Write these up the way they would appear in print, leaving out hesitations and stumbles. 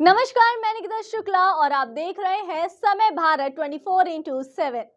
नमस्कार, मैं निकिता शुक्ला और आप देख रहे हैं समय Bharat 24x7।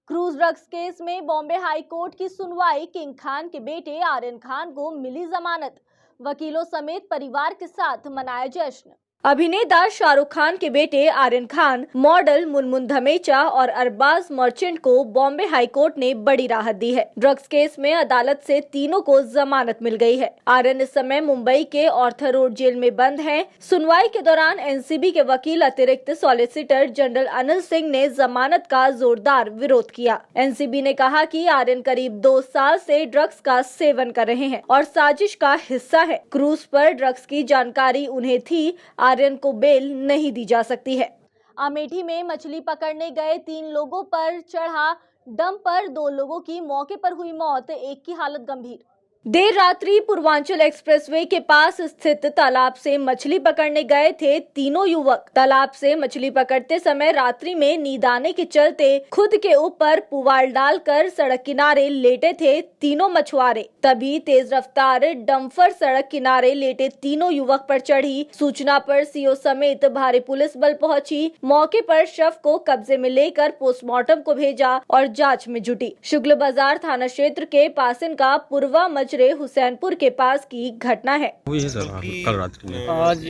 Cruise drugs case में बॉम्बे हाई कोर्ट की सुनवाई। किंग खान के बेटे आर्यन खान को मिली जमानत। वकीलों समेत परिवार के साथ मनाया जश्न। अभिनेता शाहरुख खान के बेटे आर्यन खान, मॉडल मुनमुन धमेचा और अरबाज मर्चेंट को बॉम्बे हाई कोर्ट ने बड़ी राहत दी है। ड्रग्स केस में अदालत से तीनों को जमानत मिल गई है। आर्यन इस समय मुंबई के ऑर्थर रोड जेल में बंद हैं। सुनवाई के दौरान एनसीबी के वकील अतिरिक्त सॉलिसिटर जनरल अनिल सिंह ने जमानत का जोरदार विरोध किया। एनसीबी ने कहा कि आर्यन करीब 2 साल से ड्रग्स का सेवन कर रहे हैं और साजिश का हिस्सा है। क्रूज पर ड्रग्स की जानकारी उन्हें थी। आर्यन को बेल नहीं दी जा सकती है। अमेठी में मछली पकड़ने गए 3 लोगों पर चढ़ा डंप पर 2 लोगों की मौके पर हुई मौत, एक की हालत गंभीर। देर रात्रि पूर्वांचल एक्सप्रेसवे के पास स्थित तालाब से मछली पकड़ने गए थे तीनों युवक। तालाब से मछली पकड़ते समय रात्रि में नींद आने के चलते खुद के ऊपर पुआल डालकर सड़क किनारे लेटे थे तीनों मछुआरे। तभी तेज रफ्तार डंपर सड़क किनारे लेटे तीनों युवक पर चढ़ी। सूचना पर सीओ समेत भारी पुलिस बल पहुंची। मौके पर शव को कब्जे में लेकर पोस्टमार्टम को भेजा और जांच में जुटी। शुक्ल बाजार थाना क्षेत्र के पासिन का पूर्वा हुसैनपुर के पास की घटना है। हुई है सर कल रात्रि में। आज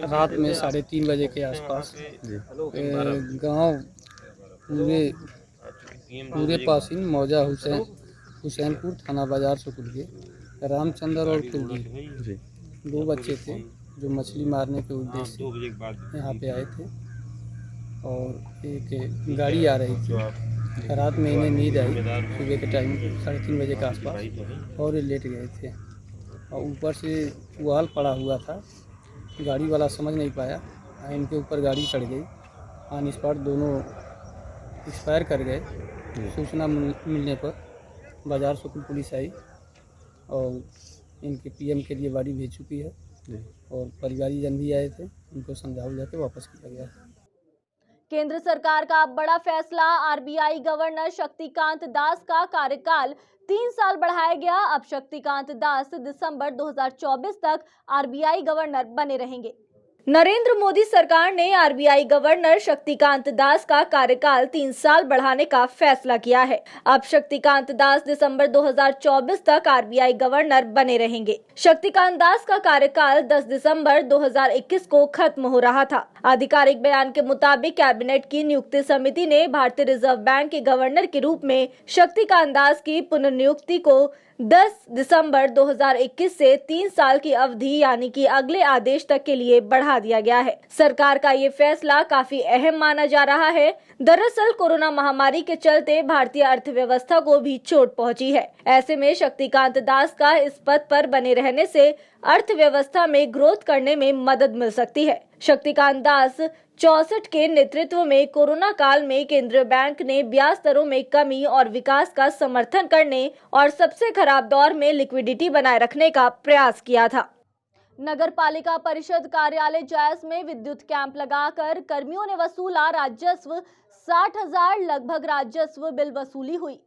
रात में 3:30 बजे के आसपास गांव पूरे पासिन मौजा हुसैनपुर थाना बाजार से खुल के रामचंद्र और कुलदीप 2 बच्चे थे जो मछली मारने के उद्देश्य से यहाँ पे आए थे और एक गाड़ी आ रही थी। रात में इन्हें नींद आई। सुबह के टाइम 3:30 बजे के आसपास और ये लेट गए थे और ऊपर से पुआल पड़ा हुआ था। गाड़ी वाला समझ नहीं पाया, इनके ऊपर गाड़ी चढ़ गई। ऑन स्पॉट दोनों एक्सपायर कर गए। सूचना मिलने पर बाजार सुकुल पुलिस आई और इनके पीएम के लिए गाड़ी भेज चुकी है और परिवारीजन भी आए थे। उनको समझा बुझा के वापस किया गया। केंद्र सरकार का बड़ा फैसला। आरबीआई गवर्नर शक्तिकांत दास का कार्यकाल 3 साल बढ़ाया गया। अब शक्तिकांत दास दिसंबर 2024 तक आरबीआई गवर्नर बने रहेंगे। नरेंद्र मोदी सरकार ने आरबीआई गवर्नर शक्तिकांत दास का कार्यकाल 3 साल बढ़ाने का फैसला किया है। अब शक्तिकांत दास दिसंबर 2024 तक आरबीआई गवर्नर बने रहेंगे। शक्तिकांत दास का कार्यकाल 10 दिसंबर 2021 को खत्म हो रहा था। आधिकारिक बयान के मुताबिक कैबिनेट की नियुक्ति समिति ने भारतीय रिजर्व बैंक के गवर्नर के रूप में शक्तिकांत दास की पुनर्नियुक्ति को 10 दिसंबर 2021 से 3 साल की अवधि यानी कि अगले आदेश तक के लिए बढ़ा दिया गया है। सरकार का ये फैसला काफी अहम माना जा रहा है। दरअसल कोरोना महामारी के चलते भारतीय अर्थव्यवस्था को भी चोट पहुंची है। ऐसे में शक्तिकांत दास का इस पद पर बने रहने से अर्थव्यवस्था में ग्रोथ करने में मदद मिल सकती है। शक्तिकांत दास 64 के नेतृत्व में कोरोना काल में केंद्रीय बैंक ने ब्याज दरों में कमी और विकास का समर्थन करने और सबसे खराब दौर में लिक्विडिटी बनाए रखने का प्रयास किया था। नगर पालिका परिषद कार्यालय जायस में विद्युत कैंप लगाकर कर्मियों ने वसूला राजस्व। 60,000 लगभग राजस्व बिल वसूली हुई।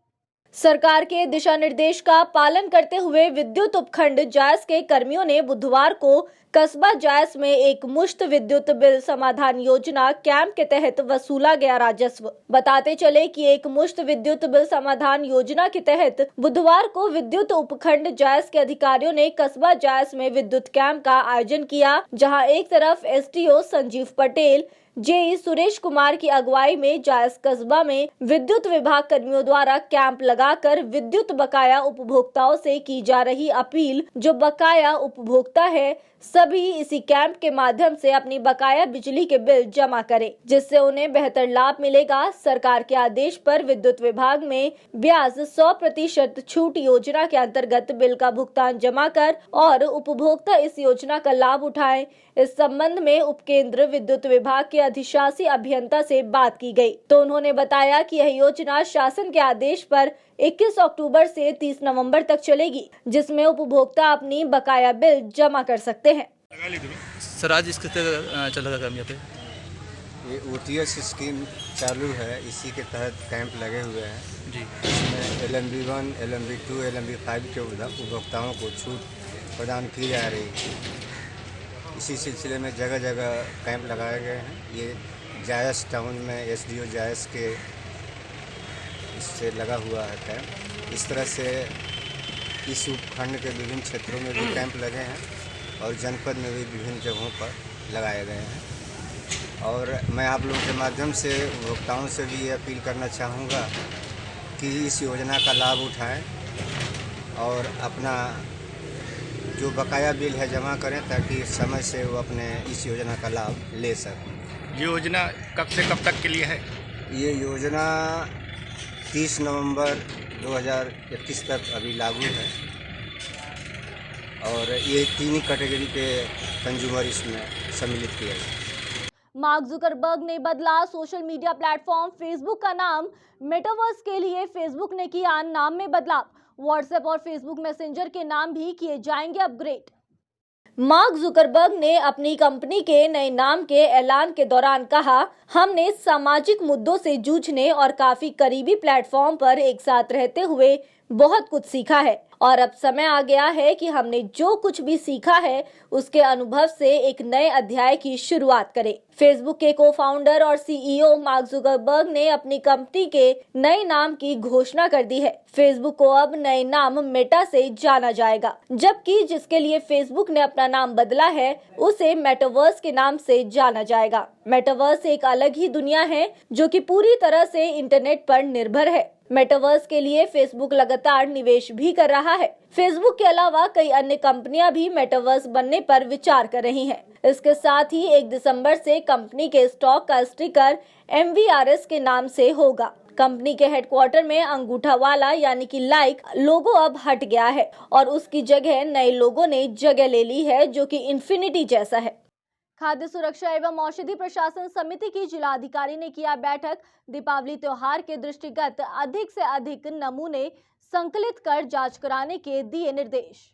सरकार के दिशा निर्देश का पालन करते हुए विद्युत उपखंड जायस के कर्मियों ने बुधवार को कस्बा जायस में एक मुश्त विद्युत बिल समाधान योजना कैंप के तहत वसूला गया राजस्व। बताते चले कि एक मुश्त विद्युत बिल समाधान योजना के तहत बुधवार को विद्युत उपखंड जायस के अधिकारियों ने कस्बा जायस में विद्युत कैंप का आयोजन किया, जहां एक तरफ एसडीओ संजीव पटेल, जेई सुरेश कुमार की अगुवाई में जायस कस्बा में विद्युत विभाग कर्मियों द्वारा कैंप लगाकर विद्युत बकाया उपभोक्ताओं से की जा रही अपील, जो बकाया उपभोक्ता है सभी इसी कैंप के माध्यम से अपनी बकाया बिजली के बिल जमा करें, जिससे उन्हें बेहतर लाभ मिलेगा। सरकार के आदेश पर विद्युत विभाग में ब्याज 100% छूट योजना के अंतर्गत बिल का भुगतान जमा कर और उपभोक्ता इस योजना का लाभ उठाएं। इस संबंध में उपकेंद्र विद्युत विभाग के अधिशासी अभियंता से बात की गई, तो उन्होंने बताया कि यह योजना शासन के आदेश पर 21 अक्टूबर से 30 नवंबर तक चलेगी, जिसमें उपभोक्ता अपनी बकाया बिल जमा कर सकते हैं। सर आज इसके चल रहा काम यहाँ पे ये OTS स्कीम चालू है, इसी के तहत कैंप लगे हुए हैं जी। इसमें LMB1, LMB2, LMB5 के उपभोक्ताओं को छूट प्रदान की जा रही है। इसी सिलसिले में जगह जगह कैंप लगाए गए हैं। ये जायस टाउन में एसडीओ जायस के इससे लगा हुआ है कैंप। इस तरह से इस उपखंड के विभिन्न क्षेत्रों में भी कैंप लगे हैं और जनपद में भी विभिन्न जगहों पर लगाए गए हैं। और मैं आप लोगों के माध्यम से उपभोक्ताओं से भी ये अपील करना चाहूँगा कि इस योजना का लाभ उठाएं और अपना जो बकाया बिल है जमा करें ताकि समय से वो अपने इस योजना का लाभ ले सकें। ये योजना कब से कब तक के लिए है? ये योजना 30 नवंबर 2021 तक अभी लागू है और ये 3 ही कैटेगरी के कंज्यूमर इसमें सम्मिलित किया गया। मार्क जुकरबर्ग ने बदला सोशल मीडिया प्लेटफॉर्म फेसबुक का नाम। मेटावर्स के लिए फेसबुक ने किया नाम में बदलाव। व्हाट्सएप और फेसबुक मैसेंजर के नाम भी किए जाएंगे अपग्रेड। मार्क जुकरबर्ग ने अपनी कंपनी के नए नाम के ऐलान के दौरान कहा, हमने सामाजिक मुद्दों से जूझने और काफी करीबी प्लेटफॉर्म पर एक साथ रहते हुए बहुत कुछ सीखा है और अब समय आ गया है कि हमने जो कुछ भी सीखा है उसके अनुभव से एक नए अध्याय की शुरुआत करें। फेसबुक के को-फाउंडर और सीईओ मार्क जुकरबर्ग ने अपनी कंपनी के नए नाम की घोषणा कर दी है। फेसबुक को अब नए नाम मेटा से जाना जाएगा, जबकि जिसके लिए फेसबुक ने अपना नाम बदला है उसे मेटावर्स के नाम से जाना जाएगा। मेटावर्स एक अलग ही दुनिया है जो कि पूरी तरह से इंटरनेट पर निर्भर है। मेटावर्स के लिए फेसबुक लगातार निवेश भी कर रहा है। फेसबुक के अलावा कई अन्य कंपनियां भी मेटावर्स बनने पर विचार कर रही हैं। इसके साथ ही 1 दिसंबर से कंपनी के स्टॉक का स्टिकर MVRS के नाम से होगा। कंपनी के हेडक्वार्टर में अंगूठा वाला यानी कि लाइक लोगो अब हट गया है और उसकी जगह नए लोगो ने जगह ले ली है जो कि इन्फिनिटी जैसा है। खाद्य सुरक्षा एवं औषधि प्रशासन समिति की जिलाधिकारी ने किया बैठक। दीपावली त्योहार के दृष्टिगत अधिक से अधिक नमूने संकलित कर जांच कराने के दिए निर्देश।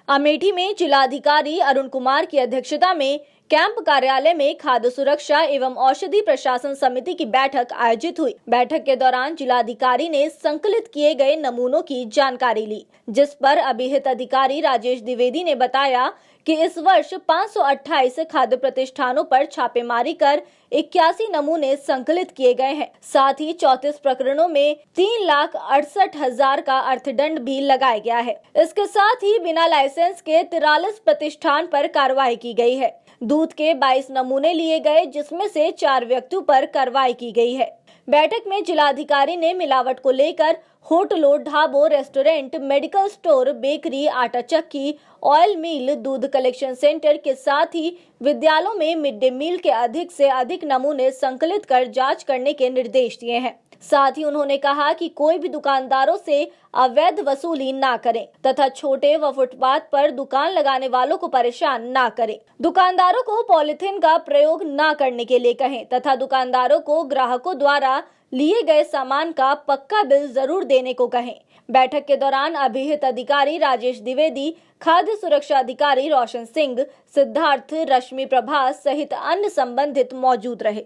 अमेठी में जिलाधिकारी अरुण कुमार की अध्यक्षता में कैंप कार्यालय में खाद्य सुरक्षा एवं औषधि प्रशासन समिति की बैठक आयोजित हुई। बैठक के दौरान जिलाधिकारी ने संकलित किए गए नमूनों की जानकारी ली, जिस पर अभिहित अधिकारी राजेश द्विवेदी ने बताया कि इस वर्ष 528 खाद्य प्रतिष्ठानों पर छापेमारी कर 81 नमूने संकलित किए गए हैं। साथ ही 34 प्रकरणों में 3,68,000 का अर्थदंड भी लगाया गया है। इसके साथ ही बिना लाइसेंस के 43 प्रतिष्ठान पर कार्रवाई की गई है। दूध के 22 नमूने लिए गए, जिसमें से 4 व्यक्तियों पर कार्रवाई की गई है। बैठक में जिलाधिकारी ने मिलावट को लेकर होटलों, ढाबों, रेस्टोरेंट, मेडिकल स्टोर, बेकरी, आटा चक्की, ऑयल मिल, दूध कलेक्शन सेंटर के साथ ही विद्यालयों में मिड डे मील के अधिक से अधिक नमूने संकलित कर जांच करने के निर्देश दिए हैं। साथ ही उन्होंने कहा कि कोई भी दुकानदारों से अवैध वसूली ना करें तथा छोटे व फुटपाथ पर दुकान लगाने वालों को परेशान ना करें। दुकानदारों को पॉलिथीन का प्रयोग ना करने के लिए कहें तथा दुकानदारों को ग्राहकों द्वारा लिए गए सामान का पक्का बिल जरूर देने को कहें। बैठक के दौरान अभिहित अधिकारी राजेश द्विवेदी, खाद्य सुरक्षा अधिकारी रोशन सिंह, सिद्धार्थ, रश्मि प्रभा सहित अन्य संबंधित मौजूद रहे।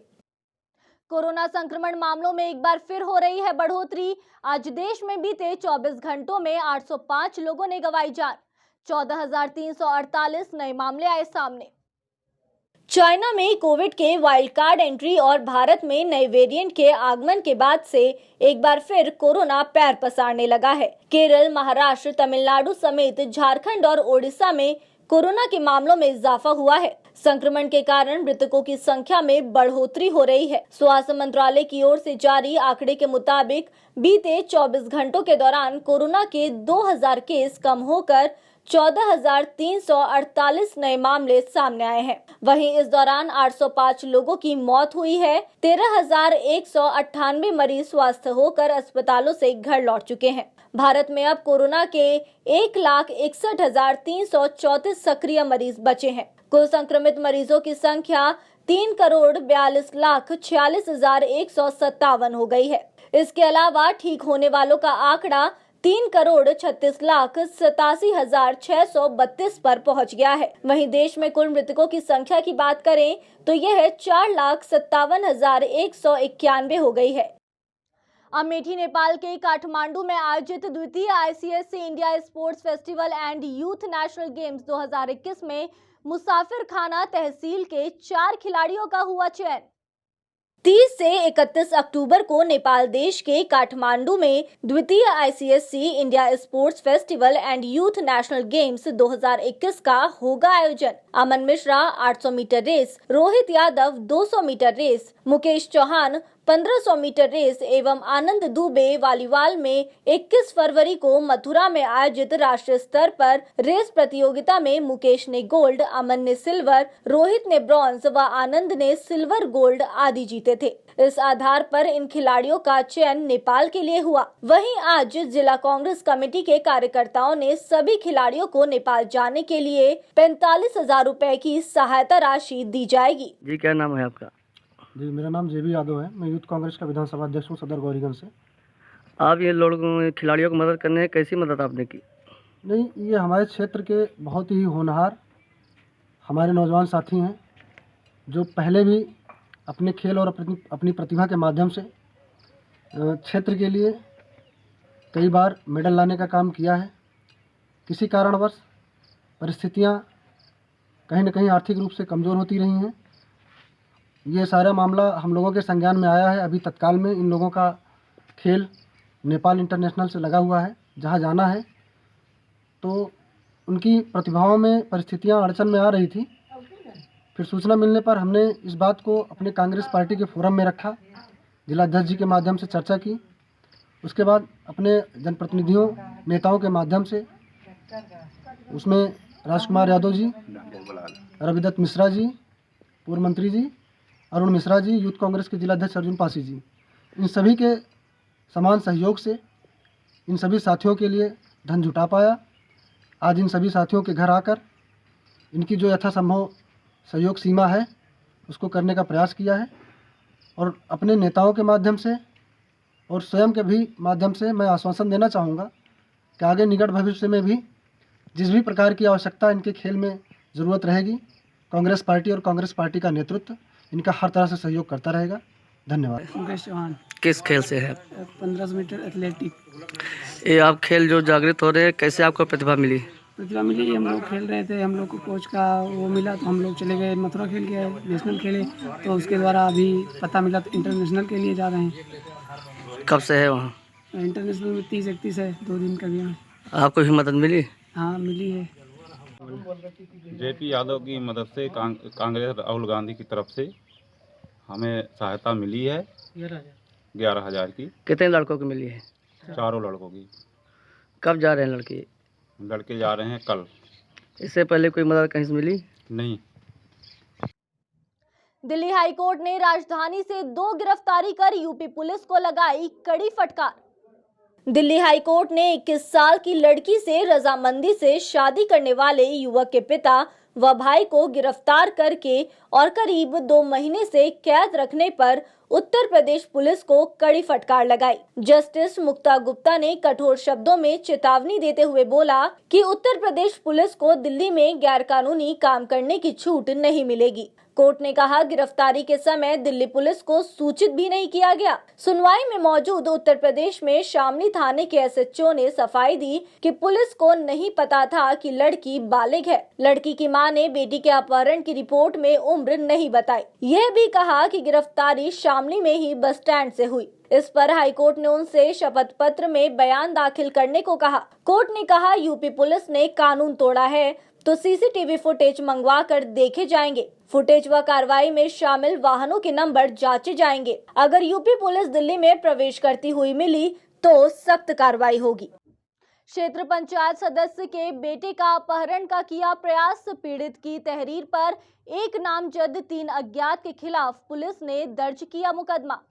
कोरोना संक्रमण मामलों में एक बार फिर हो रही है बढ़ोतरी। आज देश में बीते 24 घंटों में 805 लोगों ने गंवाई जान। 14,348 नए मामले आए सामने। चाइना में कोविड के वाइल्ड कार्ड एंट्री और भारत में नए वेरिएंट के आगमन के बाद से एक बार फिर कोरोना पैर पसारने लगा है। केरल, महाराष्ट्र, तमिलनाडु समेत झारखंड और ओडिशा में कोरोना के मामलों में इजाफा हुआ है। संक्रमण के कारण मृतकों की संख्या में बढ़ोतरी हो रही है। स्वास्थ्य मंत्रालय की ओर से जारी आंकड़े के मुताबिक बीते 24 घंटों के दौरान कोरोना के 2000 केस कम होकर 14,348 नए मामले सामने आए हैं। वहीं इस दौरान 805 लोगों की मौत हुई है। 13,198 मरीज स्वस्थ होकर अस्पतालों से घर लौट चुके हैं। भारत में अब कोरोना के 1,61,334 सक्रिय मरीज बचे हैं। कुल संक्रमित मरीजों की संख्या 3,42,46,157 हो गई है। इसके अलावा ठीक होने वालों का आंकड़ा 3,36,87,632 पर पहुंच गया है। वहीं देश में कुल मृतकों की संख्या की बात करें तो यह 4,57,191 हो गई है। अमेठी नेपाल के काठमांडू में आयोजित द्वितीय ICSC India sports festival and youth national games 2021 में मुसाफिर खाना तहसील के 4 खिलाड़ियों का हुआ चयन। 30 से 31 अक्टूबर को नेपाल देश के काठमांडू में द्वितीय ICSC India sports festival and youth national games 2021 का होगा आयोजन। Aman Mishra 800 metre race, Rohit Yadav 200 metre race, Mukesh Chauhan 1500 metre race एवं आनंद दुबे वॉलीबॉल में 21 फरवरी को मथुरा में आयोजित राष्ट्रीय स्तर पर रेस प्रतियोगिता में मुकेश ने गोल्ड, अमन ने सिल्वर, रोहित ने ब्रॉन्ज व आनंद ने सिल्वर गोल्ड आदि जीते थे। इस आधार पर इन खिलाड़ियों का चयन नेपाल के लिए हुआ। वहीं आज जिला कांग्रेस कमेटी के कार्यकर्ताओं ने सभी खिलाड़ियों को नेपाल जाने के लिए 45,000 रुपए की सहायता राशि दी जाएगी। जी, क्या नाम है आपका? जी, मेरा नाम JB यादव है। मैं यूथ कांग्रेस का विधानसभा अध्यक्ष हूँ सदर गौरीगंज से। आप ये लोग खिलाड़ियों को मदद करने कैसी मदद आपने की? नहीं, ये हमारे क्षेत्र के बहुत ही होनहार हमारे नौजवान साथी हैं जो पहले भी अपने खेल और अपनी प्रतिभा के माध्यम से क्षेत्र के लिए कई बार मेडल लाने का काम किया है। किसी कारणवश परिस्थितियाँ कहीं न कहीं आर्थिक रूप से कमज़ोर होती रही हैं। ये सारा मामला हम लोगों के संज्ञान में आया है। अभी तत्काल में इन लोगों का खेल नेपाल इंटरनेशनल से लगा हुआ है, जहाँ जाना है। तो उनकी प्रतिभाओं में परिस्थितियाँ अड़चन में आ रही थी। फिर सूचना मिलने पर हमने इस बात को अपने कांग्रेस पार्टी के फोरम में रखा, जिलाध्यक्ष जी के माध्यम से चर्चा की। उसके बाद अपने जनप्रतिनिधियों, नेताओं के माध्यम से उसमें राजकुमार यादव जी, रविदत्त मिश्रा जी, पूर्व मंत्री जी, अरुण मिश्रा जी, यूथ कांग्रेस के जिलाध्यक्ष अर्जुन पासी जी, इन सभी के समान सहयोग से इन सभी साथियों के लिए धन जुटा पाया। आज इन सभी साथियों के घर आकर इनकी जो यथासंभव सहयोग सीमा है उसको करने का प्रयास किया है और अपने नेताओं के माध्यम से और स्वयं के भी माध्यम से मैं आश्वासन देना चाहूँगा कि आगे निकट भविष्य में भी जिस भी प्रकार की आवश्यकता इनके खेल में ज़रूरत रहेगी, कांग्रेस पार्टी और कांग्रेस पार्टी का नेतृत्व इनका हर तरह से सहयोग करता रहेगा। धन्यवाद। मुकेश चौहान, किस खेल से है? 1500 मीटर एथलेटिक। ये आप खेल जो जागृत हो रहे हैं, कैसे आपको प्रतिभा मिली? प्रतिभा मिली, हम लोग खेल रहे थे, हम लोग को कोच का वो मिला तो हम लोग चले गए मथुरा खेल के नेशनल खेले, तो उसके द्वारा अभी पता मिला तो इंटरनेशनल के लिए जा रहे हैं। कब से है वहाँ? इंटरनेशनल में 30-31 है, 2 दिन का गया। आपको भी मदद मिली? हाँ, मिली है। JP यादव की मदद से कांग्रेस राहुल गांधी की तरफ से हमें सहायता मिली है 11,000 की। कितने लड़कों को मिली है? 4 लड़कों की। कब जा रहे हैं लड़के जा रहे हैं कल। इससे पहले कोई मदद कहीं से मिली? नहीं। दिल्ली हाईकोर्ट ने राजधानी से 2 गिरफ्तारी कर यूपी पुलिस को लगाई कड़ी फटकार। दिल्ली हाईकोर्ट ने 21 साल की लड़की से रजामंदी से शादी करने वाले युवक के पिता व भाई को गिरफ्तार करके और करीब 2 महीने से कैद रखने पर उत्तर प्रदेश पुलिस को कड़ी फटकार लगाई। जस्टिस मुक्ता गुप्ता ने कठोर शब्दों में चेतावनी देते हुए बोला कि उत्तर प्रदेश पुलिस को दिल्ली में गैरकानूनी काम करने की छूट नहीं मिलेगी। कोर्ट ने कहा, गिरफ्तारी के समय दिल्ली पुलिस को सूचित भी नहीं किया गया। सुनवाई में मौजूद उत्तर प्रदेश में शामली थाने के SHO ने सफाई दी कि पुलिस को नहीं पता था कि लड़की बालिग है। लड़की की मां ने बेटी के अपहरण की रिपोर्ट में उम्र नहीं बताई। यह भी कहा कि गिरफ्तारी शामली में ही बस स्टैंड से हुई। इस पर हाईकोर्ट ने उनसे शपथ पत्र में बयान दाखिल करने को कहा। कोर्ट ने कहा, यूपी पुलिस ने कानून तोड़ा है तो CCTV फुटेज मंगवा कर देखे जाएंगे। फुटेज व कार्रवाई में शामिल वाहनों के नंबर जांचे जाएंगे। अगर यूपी पुलिस दिल्ली में प्रवेश करती हुई मिली तो सख्त कार्रवाई होगी। क्षेत्र पंचायत सदस्य के बेटे का अपहरण का किया प्रयास, पीड़ित की तहरीर पर एक नामजद 3 अज्ञात के खिलाफ पुलिस ने दर्ज किया मुकदमा।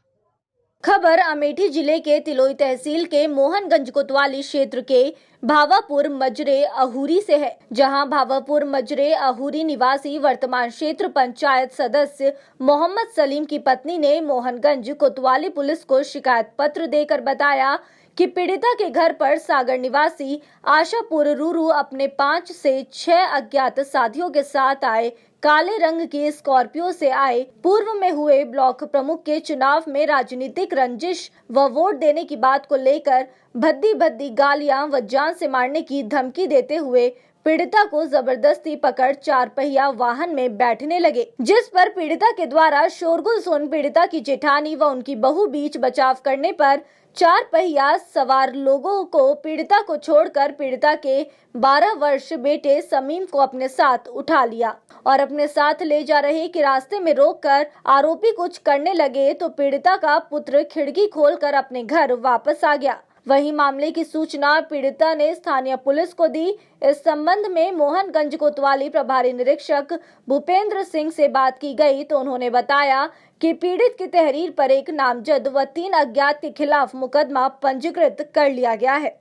खबर अमेठी जिले के तिलोई तहसील के मोहनगंज कोतवाली क्षेत्र के भावापुर मजरे अहूरी से है, जहां भावापुर मजरे अहूरी निवासी वर्तमान क्षेत्र पंचायत सदस्य मोहम्मद सलीम की पत्नी ने मोहनगंज कोतवाली पुलिस को शिकायत पत्र देकर बताया कि पीड़िता के घर पर सागर निवासी आशापुर रूरू अपने 5 से 6 अज्ञात साथियों के साथ आए काले रंग की स्कॉर्पियो से आए। पूर्व में हुए ब्लॉक प्रमुख के चुनाव में राजनीतिक रंजिश व वोट देने की बात को लेकर भद्दी भद्दी गालियां व जान से मारने की धमकी देते हुए पीड़िता को जबरदस्ती पकड़ 4 पहिया वाहन में बैठने लगे, जिस पर पीड़िता के द्वारा शोरगुल सुन पीड़िता की जेठानी व उनकी बहू बीच बचाव करने पर 4 पहिया सवार लोगों को पीड़िता को छोड़कर पीड़िता के 12 वर्ष बेटे समीम को अपने साथ उठा लिया और अपने साथ ले जा रहे कि रास्ते में रोककर आरोपी कुछ करने लगे तो पीड़िता का पुत्र खिड़की खोलकर अपने घर वापस आ गया। वहीं मामले की सूचना पीड़िता ने स्थानीय पुलिस को दी। इस संबंध में मोहनगंज कोतवाली प्रभारी निरीक्षक भूपेंद्र सिंह से बात की गई तो उन्होंने बताया कि पीड़ित की तहरीर पर एक नामजद व 3 अज्ञात के खिलाफ मुकदमा पंजीकृत कर लिया गया है।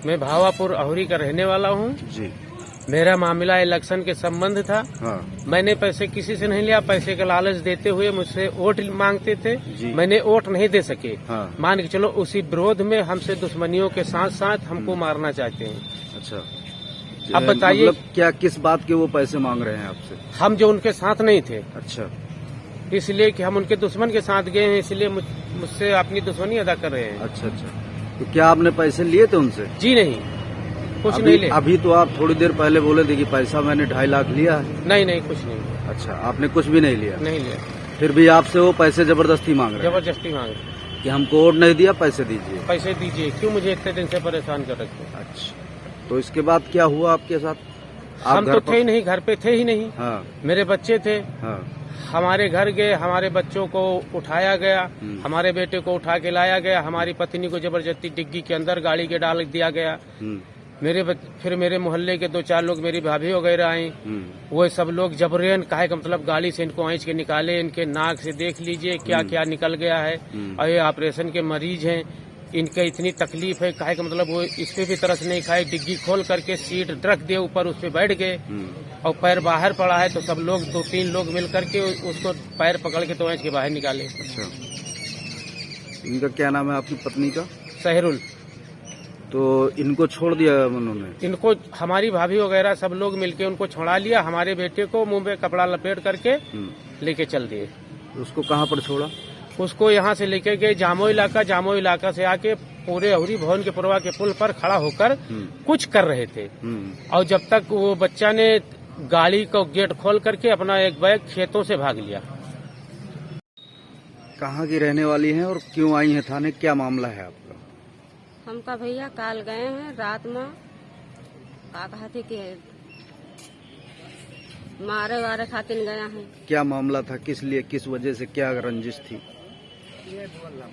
मैं भावापुर अहुरी का रहने वाला हूँ जी। मेरा मामला इलेक्शन के संबंध था। हाँ। मैंने पैसे किसी से नहीं लिया, पैसे का लालच देते हुए मुझसे वोट मांगते थे, मैंने वोट नहीं दे सके। हाँ। मान के चलो उसी विरोध में हमसे दुश्मनियों के साथ साथ हमको मारना चाहते हैं। अच्छा, अब बताइए मतलब क्या किस बात के वो पैसे मांग रहे हैं आपसे? हम जो उनके साथ नहीं थे। अच्छा, इसलिए कि हम उनके दुश्मन के साथ गए हैं, इसलिए मुझसे अपनी दुश्मनी अदा कर रहे हैं। अच्छा अच्छा, तो क्या आपने पैसे लिए थे उनसे? जी नहीं, कुछ नहीं ले। अभी तो आप थोड़ी देर पहले बोले थे कि पैसा मैंने 2.5 लाख लिया है। नहीं नहीं, कुछ नहीं। अच्छा, आपने कुछ भी नहीं लिया? नहीं लिया। फिर भी आपसे वो पैसे जबरदस्ती मांग रहे हैं? जबरदस्ती मांग रहे हैं कि हमको वोट नहीं दिया, पैसे दीजिए। पैसे दीजिए, क्यों मुझे इतने दिन से परेशान कर रखे? अच्छा, तो इसके बाद क्या हुआ आपके साथ? हम तो थे ही नहीं, घर पे थे ही नहीं। हाँ। मेरे बच्चे थे। हाँ। हमारे घर गए, हमारे बच्चों को उठाया गया, हमारे बेटे को उठा के लाया गया, हमारी पत्नी को जबरदस्ती डिग्गी के अंदर गाड़ी के डाल दिया गया। फिर मेरे मोहल्ले के 2-4 लोग, मेरी भाभी वगैरह आई, वो सब लोग जबरन काहे का मतलब गाड़ी से इनको आँच के निकाले, इनके नाक से देख लीजिए क्या क्या निकल गया है, और ये ऑपरेशन के मरीज हैं, इनके इतनी तकलीफ है, काहे का मतलब वो इस पे भी तरस नहीं खाए, डिग्गी खोल करके सीट रख दिए ऊपर, उस पे बैठ गए और पैर बाहर पड़ा है तो सब लोग 2-3 लोग मिल करके उसको पैर पकड़ के तो आँच के बाहर निकाले। अच्छा, इनका क्या नाम है आपकी पत्नी का? सहरुल। तो इनको छोड़ दिया उन्होंने? इनको हमारी भाभी वगैरह सब लोग मिलके उनको छोड़ा लिया, हमारे बेटे को मुंह में कपड़ा लपेट करके लेके चल दिए। उसको कहाँ पर छोड़ा? उसको यहाँ से लेके गए जामो इलाका से आके पूरे अहुरी भवन के पुरवा के पुल पर खड़ा होकर कुछ कर रहे थे, और जब तक वो बच्चा ने गाड़ी को गेट खोल करके अपना एक बैग खेतों से भाग लिया। कहाँ की रहने वाली हैं और क्यों आई हैं थाने, क्या मामला है आपका? हमका भैया काल गए हैं रात में, का कहते कि मारे वारे खातिर गया है। क्या मामला था, किस लिए, किस वजह से, क्या रंजिश थी?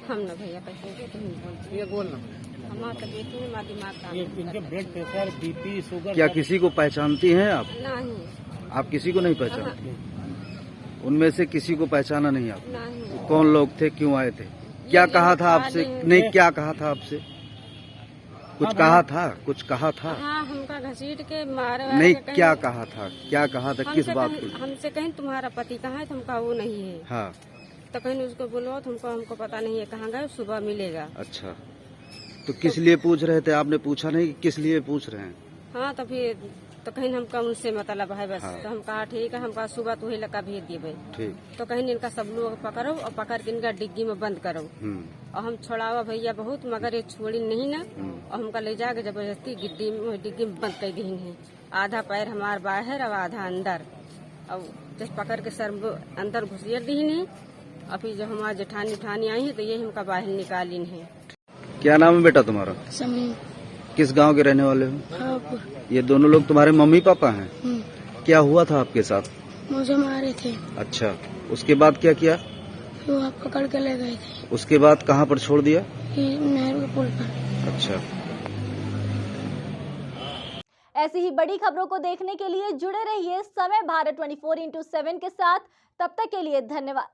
हम न भैया पैसे हमारा इनके ब्लड प्रेशर, बीपी, शुगर। क्या किसी को पहचानती हैं आप? नहीं। आप किसी को नहीं पहचानती? उनमें से किसी को पहचाना नहीं आप? नहीं। कौन लोग थे, क्यों आए थे, क्या कहा था आपसे? नहीं, क्या कहा था आपसे? कुछ कहा था, कुछ कहा था? हाँ, हमका घसीट के मारे। नहीं, क्या कहा था, क्या कहा था, किस बात को? हमसे कहीं तुम्हारा पति कहाँ है, तुमका वो नहीं है। हाँ। तो कहीं उसको बोलो हमको पता नहीं है कहाँ गए, सुबह मिलेगा। अच्छा, तो किस लिए पूछ रहे थे? आपने पूछा नहीं किस लिए पूछ रहे हैं? हाँ, तो फिर तो कहीं हमका उनसे मतलब है बस। हाँ। तो हम कहा ठीक है, हमका सुबह तो वही लगा भेज दिए भाई। ठीक। तो कहीं इनका सब लोग पकड़ो और पकड़ के इनका डिग्गी में बंद करो, और हम छोड़ावा भैया बहुत, मगर ये छोड़ी नहीं ना, और हमका ले जाके जबरदस्ती डिग्गी में बंद कर दी है। आधा पैर हमारे बाहर और आधा अंदर, और जब पकड़ के सर अंदर घुसियर दी नहीं, अभी जब हमारे जेठानी उठानी आई है तो ये हमका बाहर निकाली है। क्या नाम है बेटा तुम्हारा? समीम। किस गांव के रहने वाले हो? भावापुर। ये दोनों लोग तुम्हारे मम्मी पापा हैं? क्या हुआ था आपके साथ? मुझे मारे थे। अच्छा, उसके बाद क्या किया? वो आप पकड़ के ले गए थे। उसके बाद कहाँ पर छोड़ दिया? नेहरू के पुल पर। अच्छा। ऐसी ही बड़ी खबरों को देखने के लिए जुड़े रहिए समय भारत 24x7 के साथ। तब तक के लिए धन्यवाद।